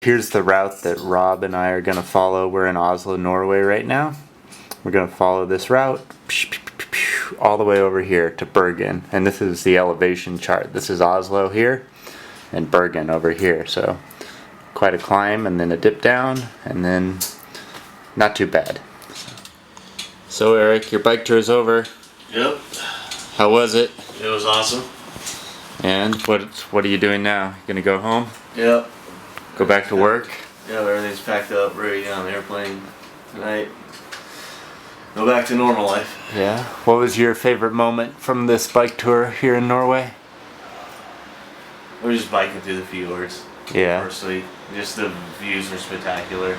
Here's the route that Rob and I are going to follow. We're in Oslo, Norway right now. We're going to follow this route all the way over here to Bergen. And this is the elevation chart. This is Oslo here and Bergen over here. So quite a climb and then a dip down and then not too bad. So Eric, your bike tour is over. Yep. How was it? It was awesome. And what are you doing now? You gonna go home? Yep. Go back to work? Yeah, everything's packed up, ready to get on the airplane tonight. Go back to normal life. Yeah. What was your favorite moment from this bike tour here in Norway? We were just biking through the fjords. Yeah. Firstly, just the views were spectacular.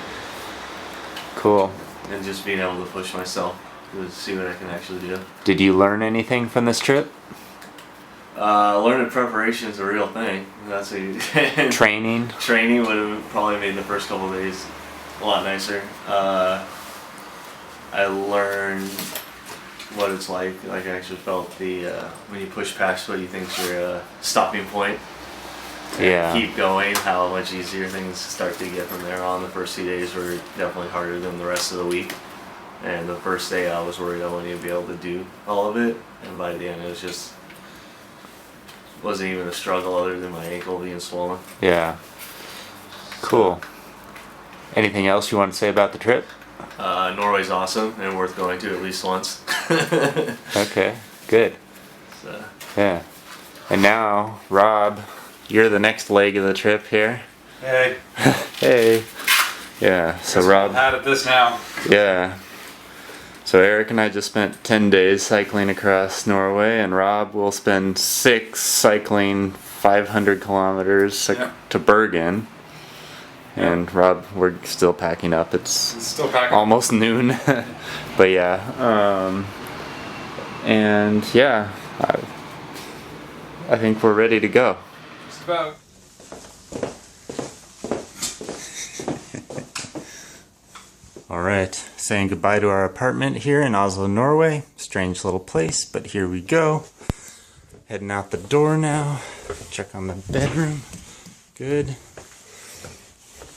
Cool. And just being able to push myself to see what I can actually do. Did you learn anything from this trip? Learning preparation is a real thing. That's a Training? Training would have probably made the first couple of days a lot nicer. I learned what it's like. Like I actually felt the when you push past what you think is your stopping point. Yeah. Keep going. How much easier things start to get from there on. The first few days were definitely harder than the rest of the week. And the first day I was worried I wouldn't even be able to do all of it. And by the end it was just wasn't even a struggle other than my ankle being swollen. Yeah. Cool. Anything else you want to say about the trip? Norway's awesome and worth going to at least once. Okay, good. So. Yeah. And now, Rob, you're the next leg of the trip here. Hey. Hey. Yeah, so Rob. I'm out at this now. Yeah. So Eric and I just spent 10 days cycling across Norway, and Rob will spend 6 cycling 500 kilometers to Bergen. And Rob, we're still packing up. It's still packing. Almost noon. But yeah. And yeah, I think we're ready to go. Just about. Alright, saying goodbye to our apartment here in Oslo, Norway. Strange little place, but here we go. Heading out the door now. Check on the bedroom. Good.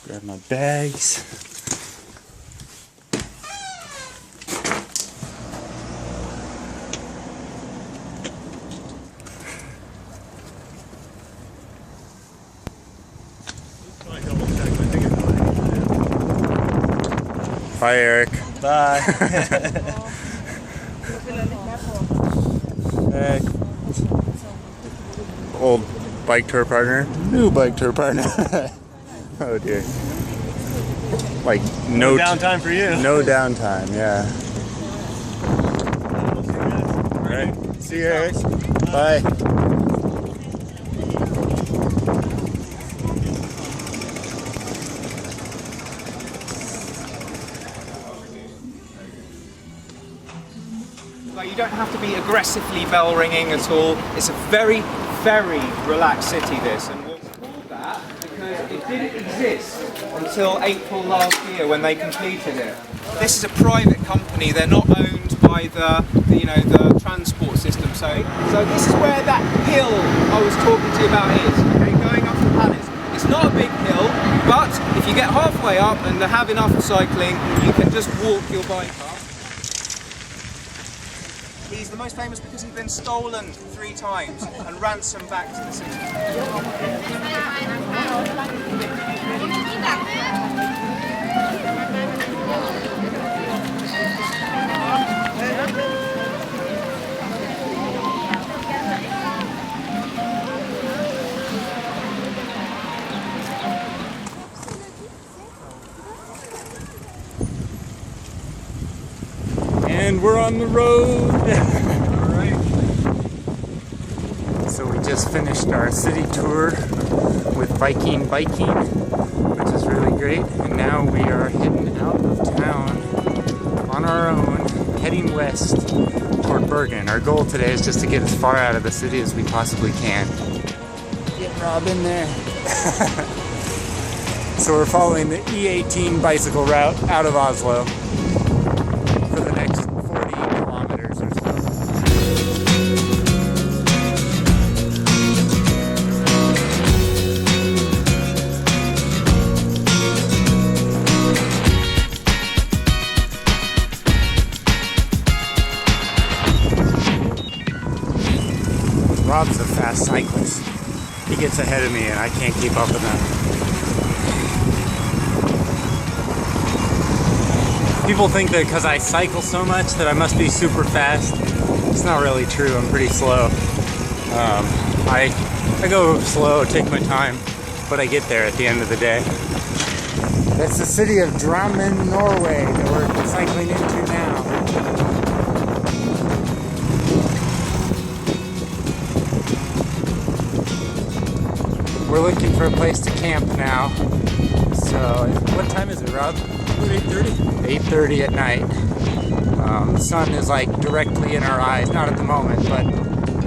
Grab my bags. Bye, Eric. Bye. Eric. Old bike tour partner. New bike tour partner. Oh dear. Like no downtime for you. No downtime, yeah. Alright. See you, Eric. Bye. Like, you don't have to be aggressively bell ringing at all. It's a very, very relaxed city, this. And we'll call that because it didn't exist until April last year when they completed it. This is a private company. They're not owned by the transport system. So this is where that hill I was talking to you about is. Okay, going up to the palace. It's not a big hill, but if you get halfway up and have enough cycling, you can just walk your bike up. He's the most famous because he's been stolen 3 times and ransomed back to the city. And we're on the road. Alright. So we just finished our city tour with biking, which is really great. And now we are heading out of town on our own, heading west toward Bergen. Our goal today is just to get as far out of the city as we possibly can. Get Rob in there. So we're following the E18 bicycle route out of Oslo. fast cyclist. He gets ahead of me and I can't keep up with him. People think that because I cycle so much that I must be super fast. It's not really true. I'm pretty slow. I go slow, take my time, but I get there at the end of the day. That's the city of Drammen, Norway that we're cycling into now. We're looking for a place to camp now. So, what time is it, Rob? 8:30. 8:30 at night. The sun is like directly in our eyes, not at the moment, but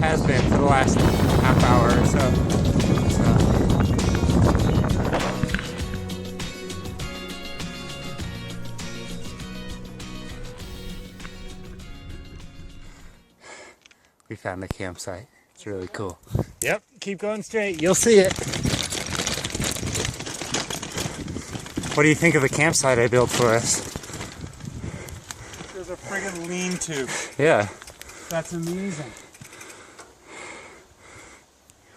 has been for the last half hour or so. We found the campsite. It's really cool. Yep, keep going straight. You'll see it. What do you think of the campsite I built for us? There's a friggin' lean-to. Yeah. That's amazing.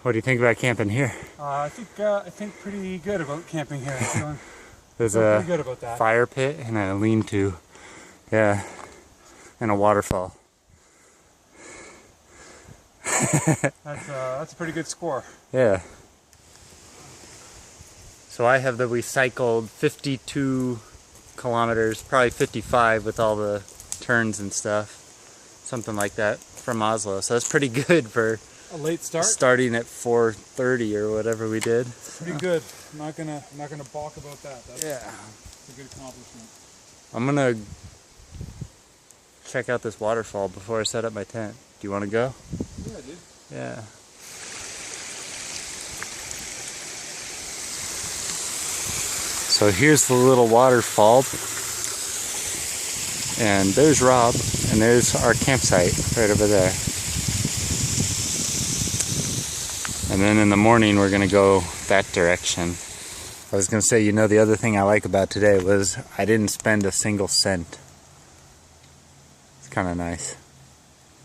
What do you think about camping here? I think pretty good about camping here. There's pretty good about a that. fire pit and a lean-to. Yeah. And a waterfall. That's a pretty good score. Yeah. So I have that we cycled 52 kilometers, probably 55 with all the turns and stuff. Something like that from Oslo. So that's pretty good for A late start. starting at 4:30 or whatever we did. Pretty good. I'm not gonna balk about that. That's Yeah. a good accomplishment. I'm gonna check out this waterfall before I set up my tent. Do you want to go? Yeah, dude. Yeah. So here's the little waterfall. And there's Rob, and there's our campsite right over there. And then in the morning we're gonna go that direction. I was gonna say, you know, the other thing I like about today was I didn't spend a single cent. It's kind of nice.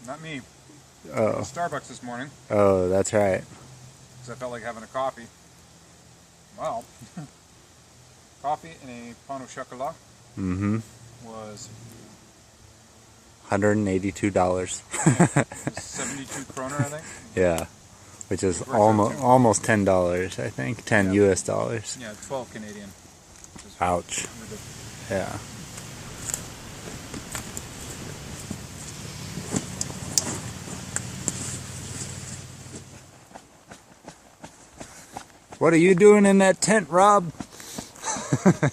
Not me. Oh. Starbucks this morning Oh, that's right. because I felt like having a coffee. Well, coffee and a pain au chocolat Mm-hmm. was $182. 72 kroner, I think. Yeah, which is Works out too. almost $10, I think. 10 Yeah. US dollars. Yeah, 12 Canadian. Which is Ouch. ridiculous. Yeah. What are you doing in that tent, Rob? I'm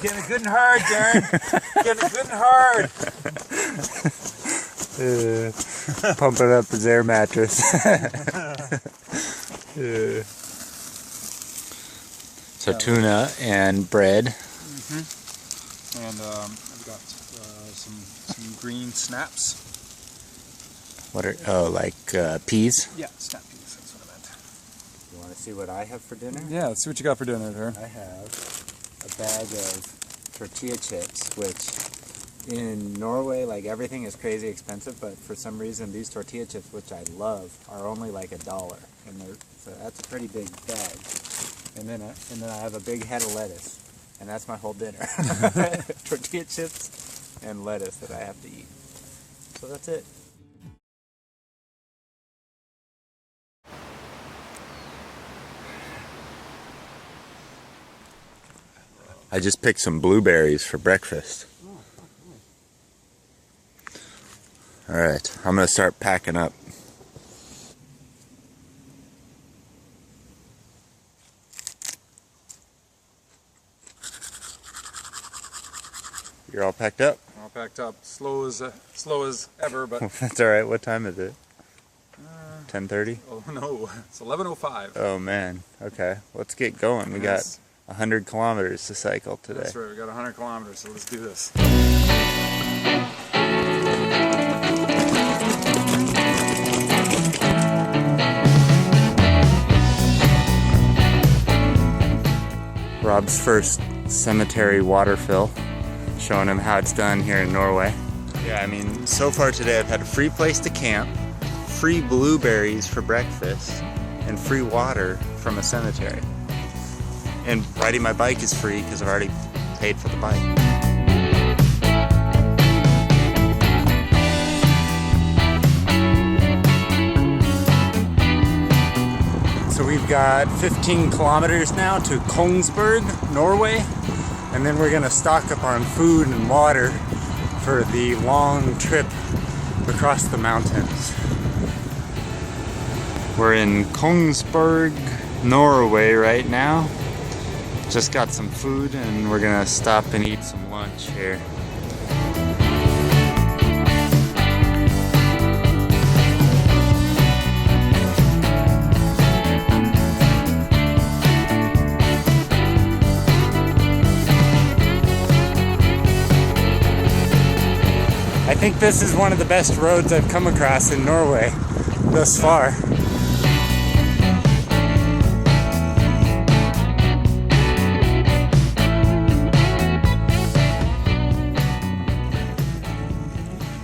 getting it good and hard, Darren. Getting it good and hard. Pumping up his air mattress. So tuna and bread. And I've got some green snaps. What are peas? Yeah, snap peas. That's what I meant. You want to see what I have for dinner? Yeah, let's see what you got for dinner, Darren. I have a bag of tortilla chips, which in Norway, like, everything is crazy expensive, but for some reason these tortilla chips, which I love, are only like $1, and so that's a pretty big bag. And then I have a big head of lettuce, and that's my whole dinner. Tortilla chips and lettuce that I have to eat. So that's it. I just picked some blueberries for breakfast. Alright, I'm gonna start packing up. You're all packed up? All packed up. Slow as ever, but That's alright, what time is it? 10:30? oh no, it's 11:05. Oh man, okay, let's get going. We got Yes. 100 kilometers to cycle today. That's right. We got 100 kilometers, so let's do this. Rob's first cemetery water fill, showing him how it's done here in Norway. Yeah, I mean, so far today I've had a free place to camp, free blueberries for breakfast and free water from a cemetery. And riding my bike is free because I've already paid for the bike. So we've got 15 kilometers now to Kongsberg, Norway, and then we're gonna stock up on food and water for the long trip across the mountains. We're in Kongsberg, Norway right now. Just got some food and we're gonna stop and eat some lunch here. I think this is one of the best roads I've come across in Norway thus far.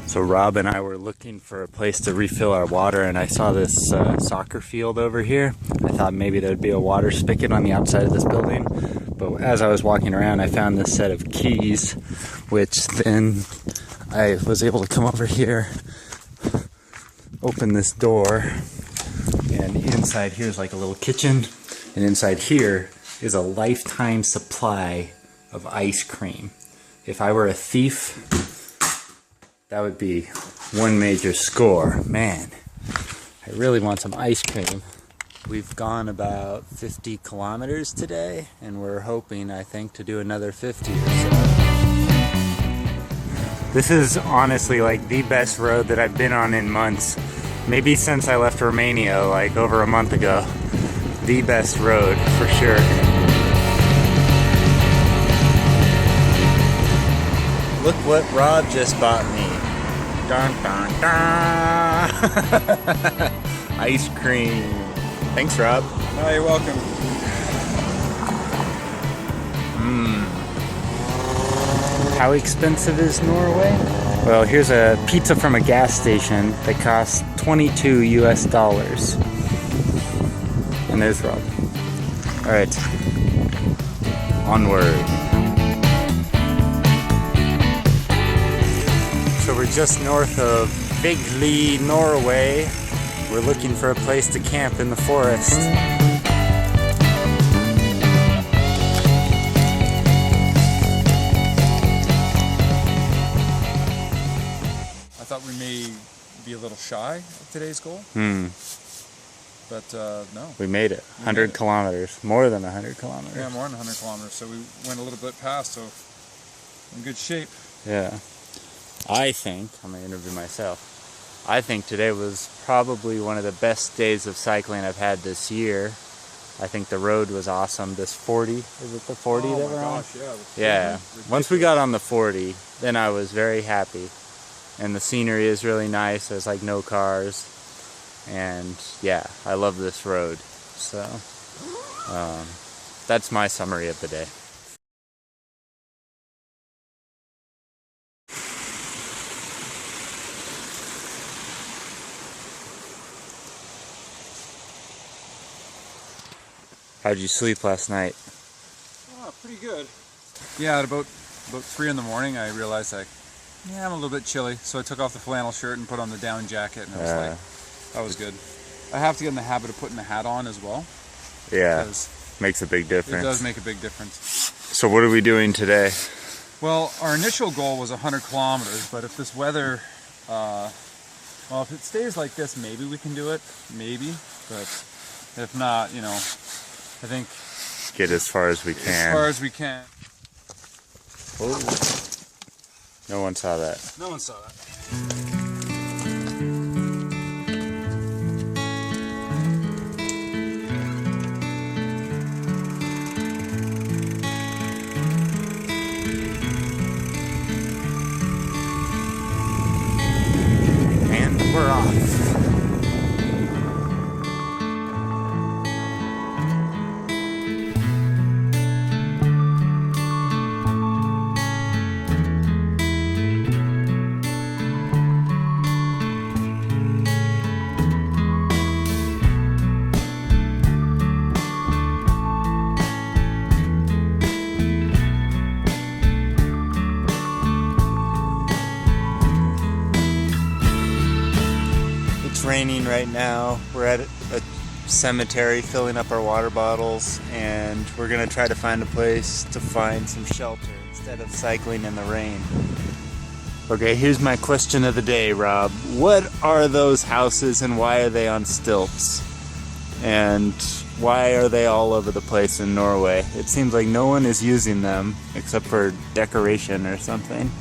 So Rob and I were looking for a place to refill our water, and I saw this soccer field over here. I thought maybe there'd be a water spigot on the outside of this building, but as I was walking around I found this set of keys, which then I was able to come over here, open this door, and inside here is like a little kitchen, and inside here is a lifetime supply of ice cream. If I were a thief, that would be one major score. Man, I really want some ice cream. We've gone about 50 kilometers today, and we're hoping, I think, to do another 50 or so. This is honestly like the best road that I've been on in months. Maybe since I left Romania like over a month ago. The best road for sure. Look what Rob just bought me. Dun dun dun! Ice cream. Thanks, Rob. Oh, you're welcome. How expensive is Norway? Well, here's a pizza from a gas station that costs $22 US. And there's Rob. Alright. Onward. So we're just north of Bigli, Norway. We're looking for a place to camp in the forest. I thought we may be a little shy of today's goal, but no. We made it. 100 kilometers. More than 100 kilometers. Yeah, more than 100 kilometers, so we went a little bit past, so in good shape. Yeah. I think, I'm going to interview myself, I think today was probably one of the best days of cycling I've had this year. I think the road was awesome. This 40, is it the 40 that we're on? Yeah. Once we got on the 40, then I was very happy. And the scenery is really nice. There's like no cars. And yeah, I love this road. So that's my summary of the day. How'd you sleep last night? Oh, pretty good. Yeah, at about 3 in the morning, I realized I'm a little bit chilly, so I took off the flannel shirt and put on the down jacket, and I was like, that was good. I have to get in the habit of putting the hat on as well. Yeah, makes a big difference. It does make a big difference. So what are we doing today? Well, our initial goal was 100 kilometers, but if this weather, if it stays like this, maybe we can do it, maybe, but if not, I think get as far as we can. As far as we can. Oh. No one saw that. No one saw that. And we're off. raining right now. We're at a cemetery filling up our water bottles, and we're gonna try to find a place to find some shelter instead of cycling in the rain. Okay, here's my question of the day, Rob. What are those houses and why are they on stilts? And why are they all over the place in Norway? It seems like no one is using them except for decoration or something.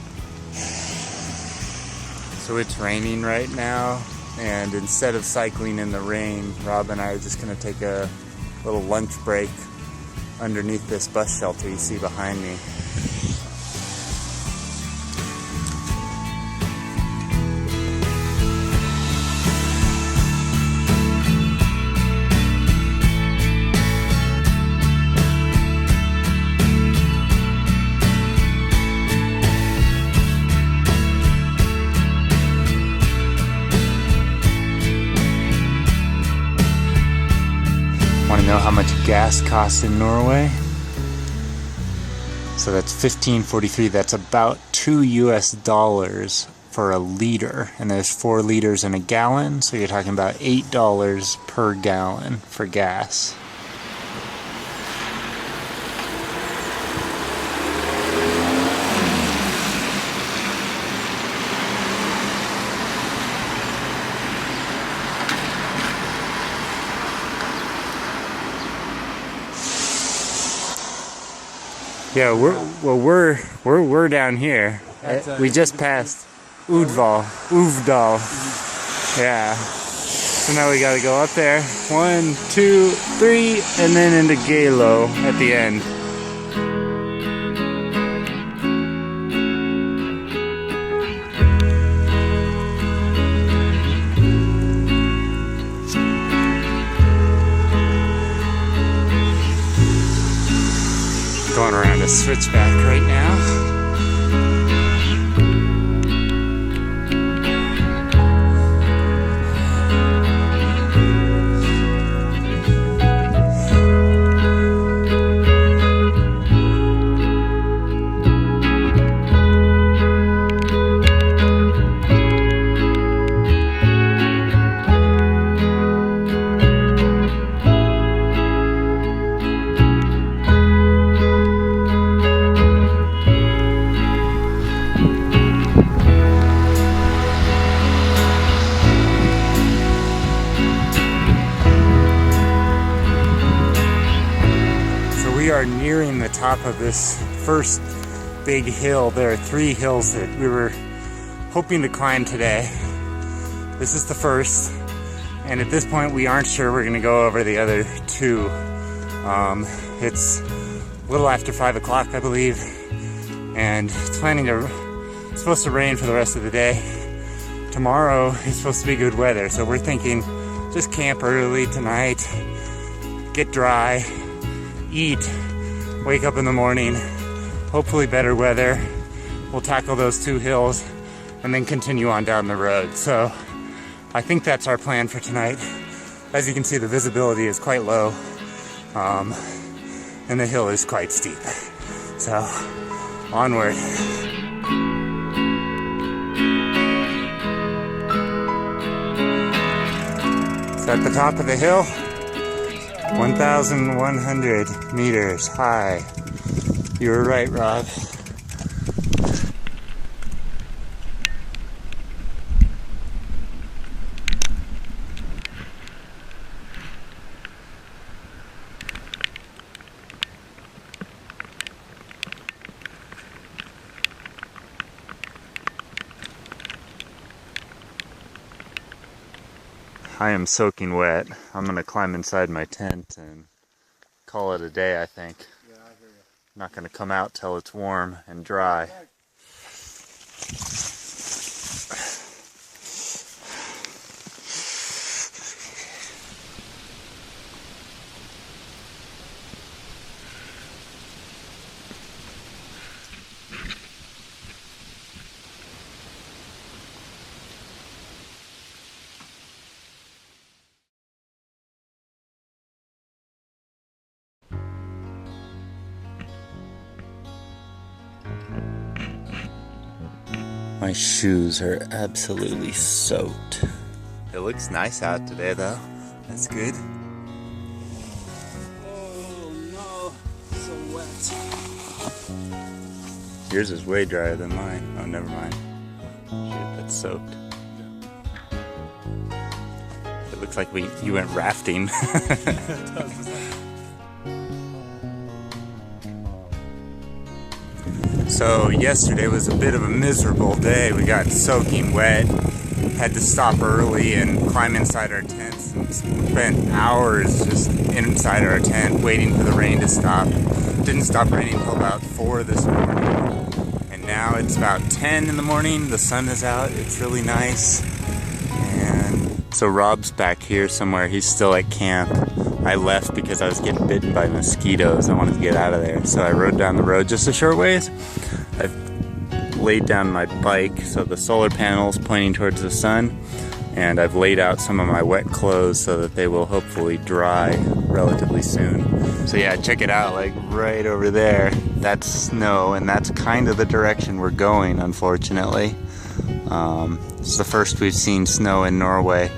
So it's raining right now, and instead of cycling in the rain, Rob and I are just gonna take a little lunch break underneath this bus shelter you see behind me. Want to know how much gas costs in Norway? So that's $15.43. That's about $2 for a liter, and there's 4 liters in a gallon. So you're talking about $8 per gallon for gas. Yeah, we're down here. We just passed Uvdal. Yeah. So now we gotta go up there. 1, 2, 3, and then into Galo at the end. Going around a switchback right now. We are nearing the top of this first big hill. There are 3 hills that we were hoping to climb today. This is the first, and at this point we aren't sure we're going to go over the other 2. It's a little after 5 o'clock, I believe, and it's supposed to rain for the rest of the day. Tomorrow is supposed to be good weather, so we're thinking just camp early tonight, get dry, eat, wake up in the morning, hopefully better weather. We'll tackle those 2 hills and then continue on down the road. So I think that's our plan for tonight. As you can see, the visibility is quite low, and the hill is quite steep. So onward. It's at the top of the hill. 1,100 meters high. You were right, Rob. I am soaking wet. I'm gonna climb inside my tent and call it a day, I think. Yeah, I hear you. Not gonna come out till it's warm and dry. My shoes are absolutely soaked. It looks nice out today though. That's good. Oh no, so wet. Yours is way drier than mine. Oh, never mind. Shit, that's soaked. It looks like you went rafting. It does. So yesterday was a bit of a miserable day. We got soaking wet, had to stop early and climb inside our tents and spent hours just inside our tent waiting for the rain to stop. Didn't stop raining until about 4 this morning. And now it's about 10 in the morning, the sun is out, it's really nice. And so Rob's back here somewhere, he's still at camp. I left because I was getting bitten by mosquitoes. I wanted to get out of there. So I rode down the road just a short ways. I've laid down my bike so the solar panel's pointing towards the sun. And I've laid out some of my wet clothes so that they will hopefully dry relatively soon. So yeah, check it out, like right over there. That's snow, and that's kind of the direction we're going, unfortunately. It's the first we've seen snow in Norway.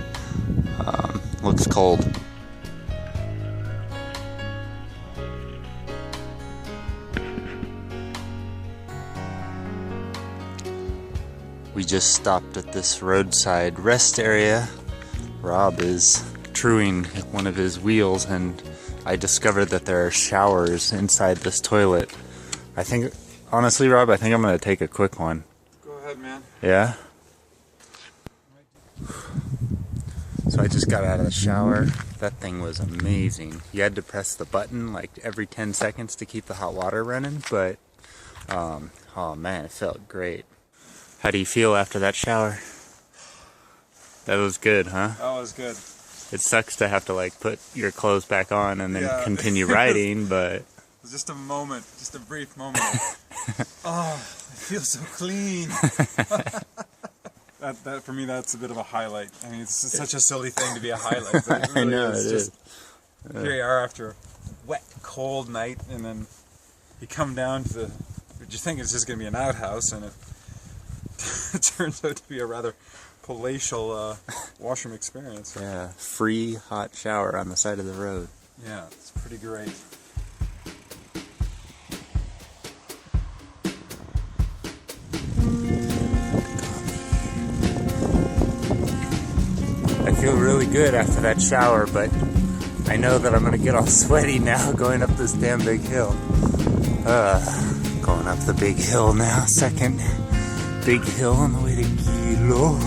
Looks cold. We just stopped at this roadside rest area. Rob is truing one of his wheels, and I discovered that there are showers inside this toilet. I think, honestly, Rob, I think I'm gonna take a quick one. Go ahead, man. Yeah? So I just got out of the shower. That thing was amazing. You had to press the button like every 10 seconds to keep the hot water running, but oh man, it felt great. How do you feel after that shower? That was good, huh? That was good. It sucks to have to like put your clothes back on and then Yeah. continue riding, but It was just a moment, just a brief moment. Oh, I feel so clean. That for me, that's a bit of a highlight. I mean, it's such a silly thing to be a highlight, but it really I know is it just, is. Here you are after a wet, cold night, and then you come down to what you think is just going to be an outhouse, and it turns out to be a rather palatial washroom experience. Yeah, free hot shower on the side of the road. Yeah, it's pretty great. I feel really good after that shower, but I know that I'm gonna get all sweaty now going up this damn big hill. Going up the big hill now, second big hill on the way to Kilo.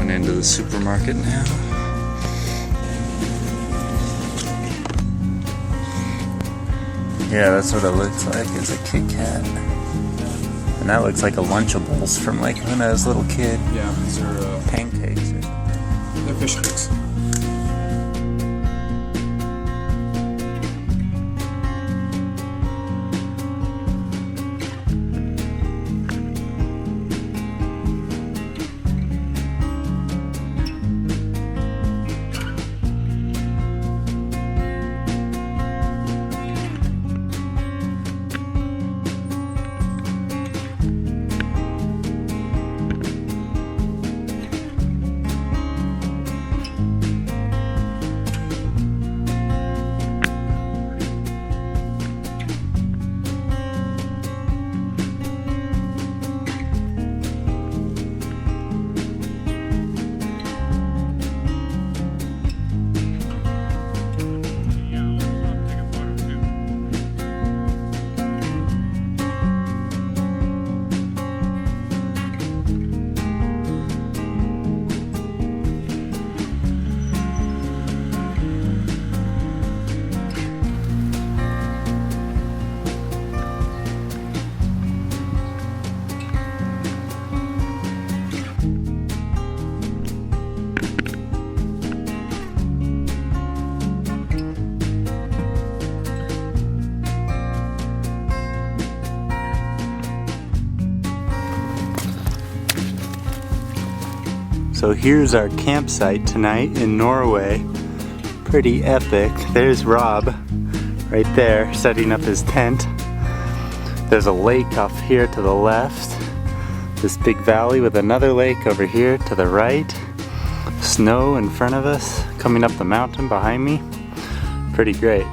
Into the supermarket now. Yeah, that's what it looks like. It's a Kit Kat. And that looks like a Lunchables from like when I was a little kid. Yeah, these are Pancakes. they're fish cakes. So here's our campsite tonight in Norway. Pretty epic. There's Rob right there setting up his tent. There's a lake off here to the left. This big valley with another lake over here to the right. Snow in front of us, coming up the mountain behind me. Pretty great.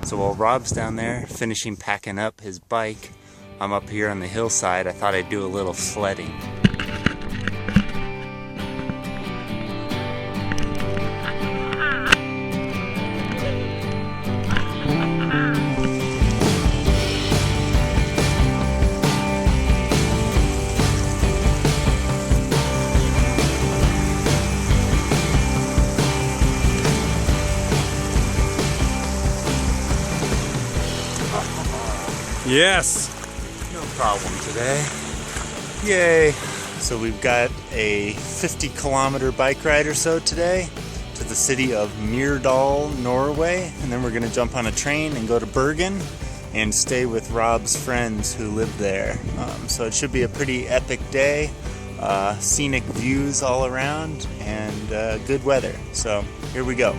So while Rob's down there finishing packing up his bike, I'm up here on the hillside. I thought I'd do a little sledding. Yes! No problem today. Yay! So we've got a 50-kilometer bike ride or so today to the city of Myrdal, Norway, and then we're gonna jump on a train and go to Bergen and stay with Rob's friends who live there. So it should be a pretty epic day, scenic views all around, and good weather. So here we go.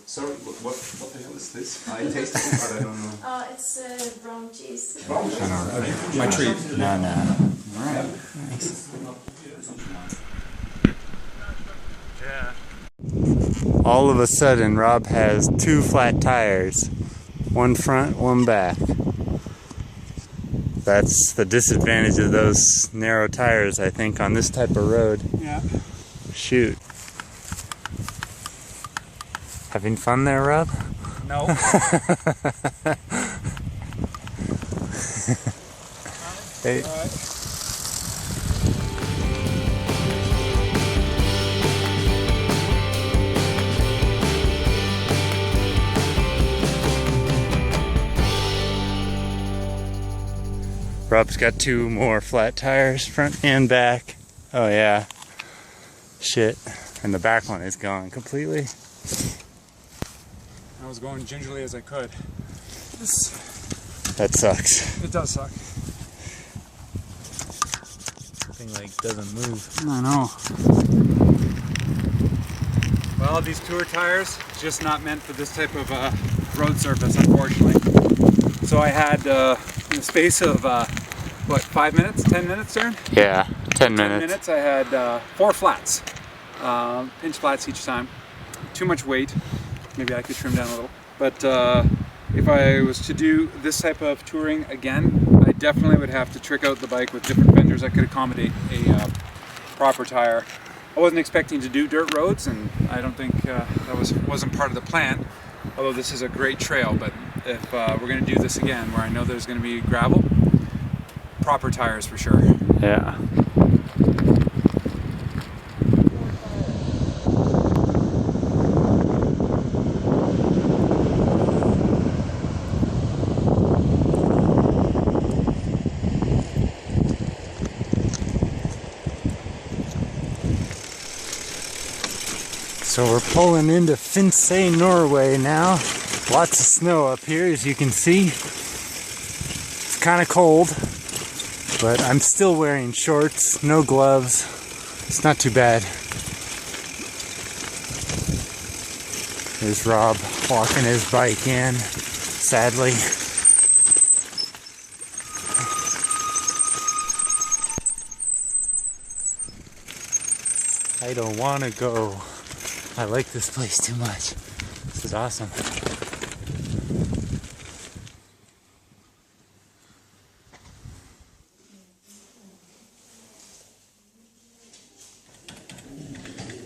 Sorry, what the hell is this? I tasted it, but I don't know. It's brown cheese. My treat. No. Alright. All of a sudden, Rob has 2 flat tires. One front, one back. That's the disadvantage of those narrow tires, I think, on this type of road. Yeah. Shoot. Having fun there, Rob? No. Hey. Rob's got 2 more flat tires, front and back. Oh yeah. Shit. And the back one is gone completely. I was going gingerly as I could. That sucks. It does suck. Thing like doesn't move. I know. Well, these tour tires just not meant for this type of road surface, unfortunately. So I had in the space of what, 5 minutes, 10 minutes, Darren? Yeah, 10 10 minutes. minutes. I had 4 flats, pinch flats each time. Too much weight. Maybe I could trim down a little. But if I was to do this type of touring again, I definitely would have to trick out the bike with different fenders that could accommodate a proper tire. I wasn't expecting to do dirt roads, and I don't think that wasn't part of the plan. Although this is a great trail, but if we're going to do this again, where I know there's going to be gravel, proper tires for sure. Yeah. So we're pulling into Finse, Norway now. Lots of snow up here, as you can see. It's kind of cold, but I'm still wearing shorts, no gloves. It's not too bad. There's Rob walking his bike in, sadly. I don't want to go. I like this place too much. This is awesome.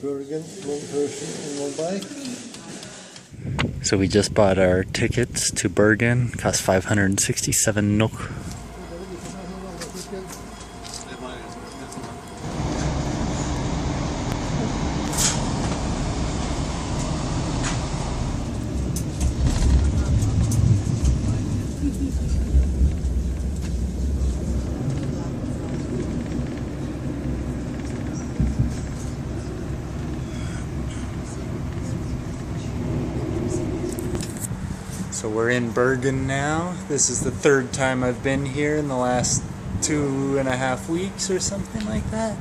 Bergen, one person and one bike. So we just bought our tickets to Bergen. Cost 567 NOK. So we're in Bergen now. This is the third time I've been here in the last 2.5 weeks or something like that.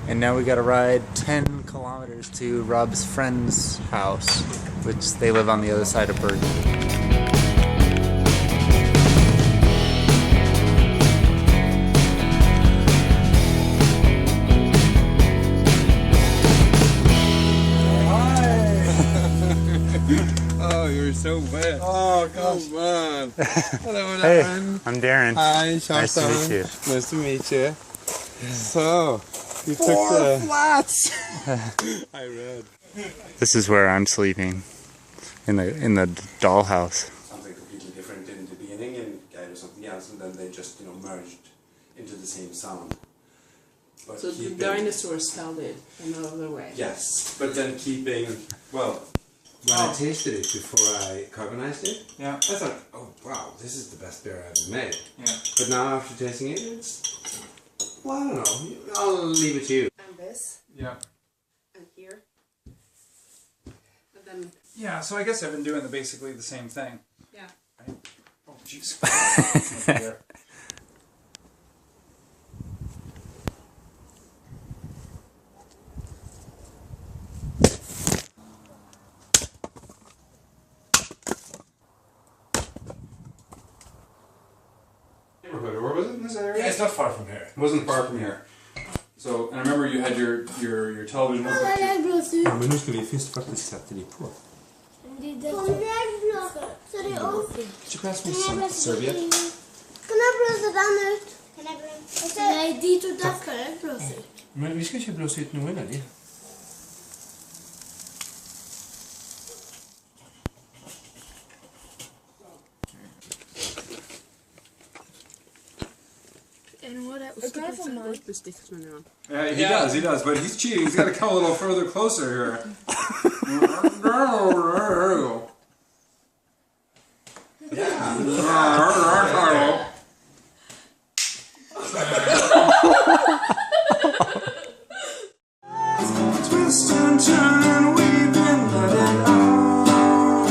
And now we gotta ride 10 kilometers to Rob's friend's house, which they live on the other side of Bergen. Oh, you're so bad. Oh, gosh. Oh, man. Hello, Hey, Darren. I'm Darren. Hi, Nice to meet you. Nice to meet you. So, you took the... flats! I read. This is where I'm sleeping, in the dollhouse. Something completely different in the beginning, and Guide was something else, and then they just, merged into the same sound. But So the dinosaurs started another way. Yes, but then keeping, well, when I tasted it before I carbonized it, Yeah. I thought, oh wow, this is the best beer I've ever made. Yeah. But now after tasting it, it's, well, I don't know, I'll leave it to you. And this, Yeah. and here. And then, Yeah, so I guess I've been doing basically the same thing. yeah. Right? Oh, jeez. Neighborhood, or was it in this area? Yeah, it's not far from here. It wasn't far from here. So, and I remember you had your television. Men nu ska vi först faktiskt sätta det på. Should pass me some serviette. Kan jeg blåse den ut? Nei, de to der skal jeg blåse ut. Men vi ska inte blåsa ut någon av det. Yeah, he does, but he's cheating. He's got to come a little further closer here. Twist and turn, we've been let it out.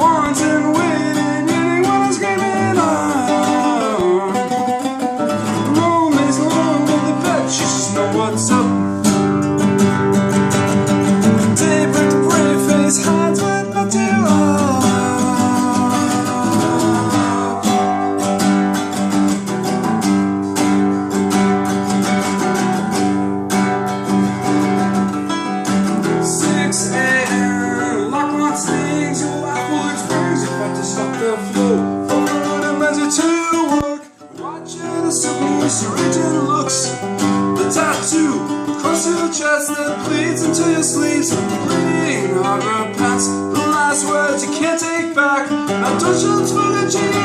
Wanting, waiting, anyone is screaming out. Romance along with the pet, she just know what's up. Daybreak, the brave face hides with not too up. Serrated looks, the tattoo across your chest that bleeds into your sleeves, bleeding on your pants. The last words you can't take back. Now don't you for the genie.